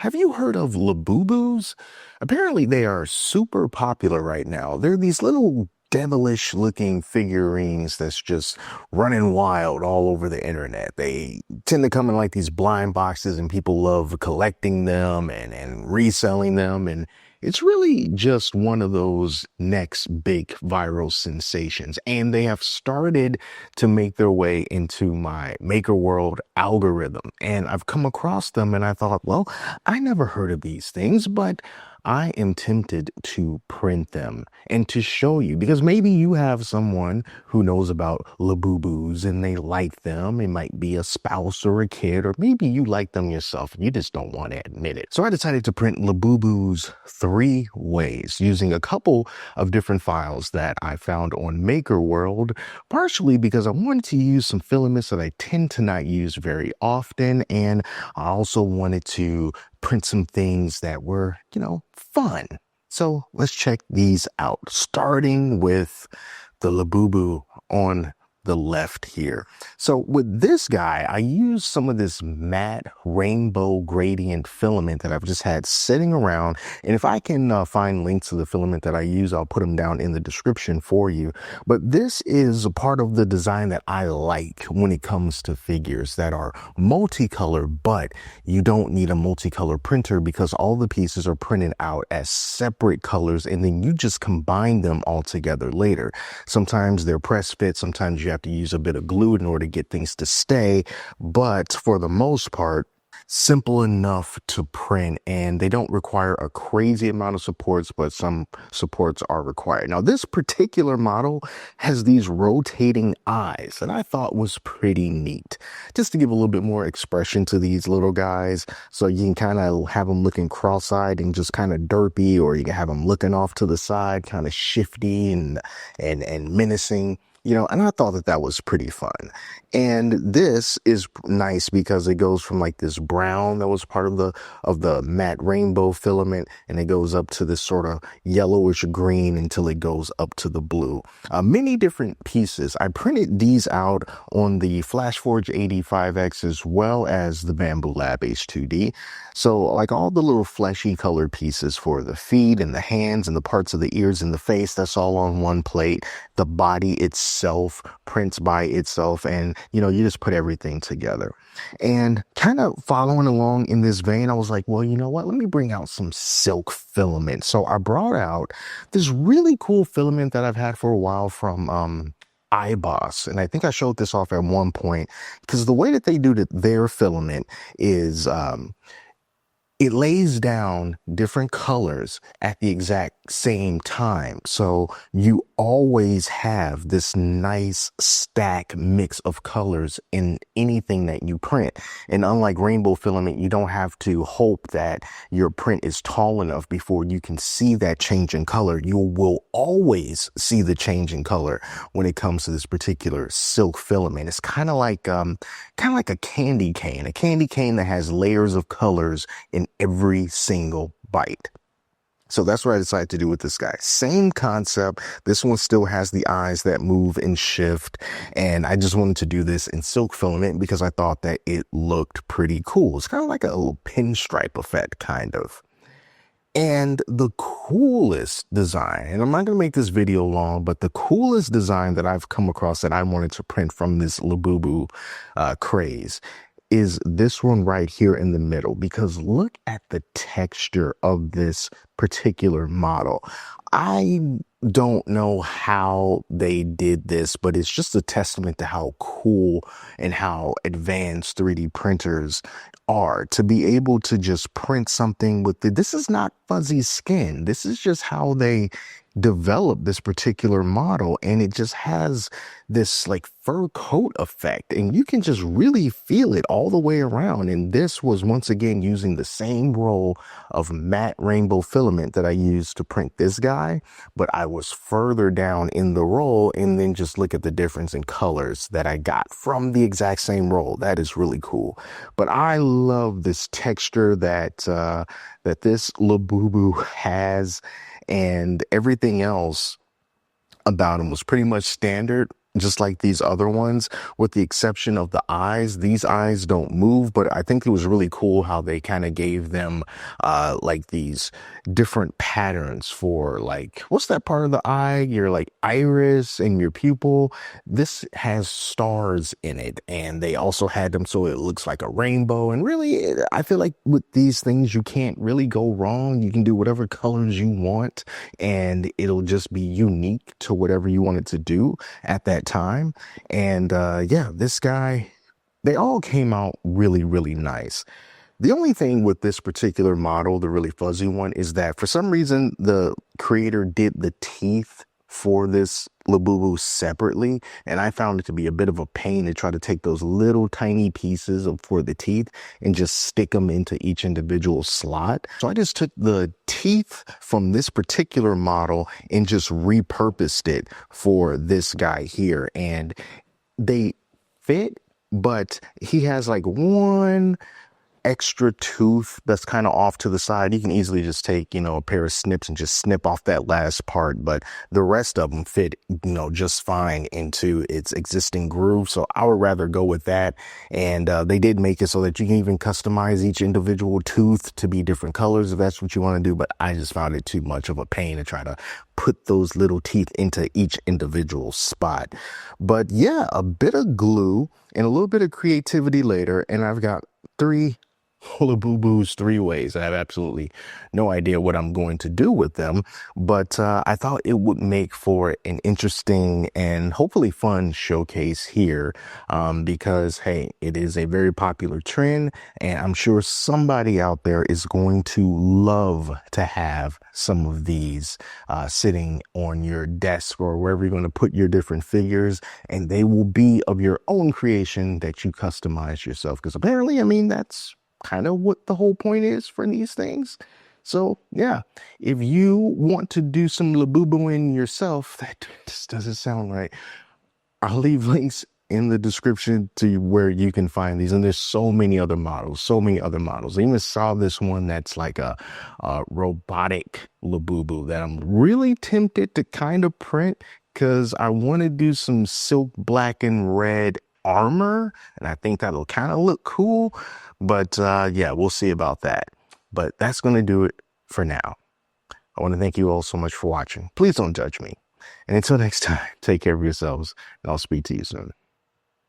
Have you heard of Labubus? Apparently, they are super popular right now. They're these little devilish looking figurines that's just running wild all over the internet. They tend to come in like these blind boxes, and people love collecting them and reselling them. And it's really just one of those next big viral sensations. And they have started to make their way into my Maker World algorithm. And I've come across them and I thought, well, I never heard of these things, but I am tempted to print them and to show you because maybe you have someone who knows about Labubus and they like them. It might be a spouse or a kid, or maybe you like them yourself and you just don't want to admit it. So I decided to print Labubus 3 ways using a couple of different files that I found on Maker World, partially because I wanted to use some filaments that I tend to not use very often, and I also wanted to print some things that were, fun. So let's check these out, starting with the Labubu on the left here. So with this guy, I used some of this matte rainbow gradient filament that I've just had sitting around. And if I can find links to the filament that I use, I'll put them down in the description for you. But this is a part of the design that I like when it comes to figures that are multicolor, but you don't need a multicolor printer because all the pieces are printed out as separate colors and then you just combine them all together later. Sometimes they're press fit, sometimes you have to use a bit of glue in order to get things to stay, but for the most part, simple enough to print, and they don't require a crazy amount of supports, but some supports are required. Now, this particular model has these rotating eyes that I thought was pretty neat, just to give a little bit more expression to these little guys. So you can kind of have them looking cross-eyed and just kind of derpy, or you can have them looking off to the side, kind of shifty and menacing. And I thought that that was pretty fun. And this is nice because it goes from like this brown that was part of the matte rainbow filament, and it goes up to this sort of yellowish green until it goes up to the blue. Many different pieces. I printed these out on the FlashForge 85X as well as the Bamboo Lab H2D. So like all the little fleshy colored pieces for the feet and the hands and the parts of the ears and the face, that's all on one plate. The body itself prints by itself, and you just put everything together. And kind of following along in this vein, I was like, well, you know what? Let me bring out some silk filament. So I brought out this really cool filament that I've had for a while from iBoss. And I think I showed this off at one point because the way that they do their filament is it lays down different colors at the exact same time. So you always have this nice stack mix of colors in anything that you print. And unlike rainbow filament, you don't have to hope that your print is tall enough before you can see that change in color. You will always see the change in color when it comes to this particular silk filament. It's kind of like a candy cane that has layers of colors in every single bite. So that's what I decided to do with this guy. Same concept. This one still has the eyes that move and shift. And I just wanted to do this in silk filament because I thought that it looked pretty cool. It's kind of like a little pinstripe effect, kind of. And the coolest design, and I'm not going to make this video long, but the coolest design that I've come across that I wanted to print from this Labubu craze is this one right here in the middle, because look at the texture of this particular model. I don't know how they did this, but it's just a testament to how cool and how advanced 3D printers are to be able to just print something with this is not fuzzy skin. This is just how they developed this particular model, and it just has this like fur coat effect, and you can just really feel it all the way around. And this was once again using the same roll of matte rainbow filament that I used to print this guy, but I was further down in the roll, and then just look at the difference in colors that I got from the exact same roll. That is really cool. But I love this texture that this Labubu has, and everything else about him was pretty much standard just like these other ones, with the exception of the eyes. These eyes don't move, but I think it was really cool how they kind of gave them like these different patterns for, like, what's that part of the eye? Your like iris and your pupil. This has stars in it, and they also had them so it looks like a rainbow. And really, I feel like with these things, you can't really go wrong. You can do whatever colors you want, and it'll just be unique to whatever you want it to do at that time. And yeah, this guy, they all came out really, really nice. The only thing with this particular model, the really fuzzy one, is that for some reason the creator did the teeth for this Labubu separately, and I found it to be a bit of a pain to try to take those little tiny pieces for the teeth and just stick them into each individual slot. So I just took the teeth from this particular model and just repurposed it for this guy here, and they fit, but he has like one extra tooth that's kind of off to the side. You can easily just take, a pair of snips and just snip off that last part, but the rest of them fit, just fine into its existing groove. So I would rather go with that. And they did make it so that you can even customize each individual tooth to be different colors if that's what you want to do. But I just found it too much of a pain to try to put those little teeth into each individual spot. But yeah, a bit of glue and a little bit of creativity later, and I've got 3 Labubus 3 ways. I have absolutely no idea what I'm going to do with them, but I thought it would make for an interesting and hopefully fun showcase here, because, hey, it is a very popular trend, and I'm sure somebody out there is going to love to have some of these sitting on your desk or wherever you're going to put your different figures, and they will be of your own creation that you customize yourself, because apparently, I mean, that's kind of what the whole point is for these things. So yeah, if you want to do some Labubuing yourself, that just doesn't sound right. I'll leave links in the description to where you can find these. And there's so many other models, so many other models. I even saw this one that's like a robotic Labubu that I'm really tempted to kind of print, because I want to do some silk black and red armor, and I think that'll kind of look cool. But yeah, we'll see about that. But that's going to do it for now. I want to thank you all so much for watching. Please don't judge me. And until next time, take care of yourselves, and I'll speak to you soon.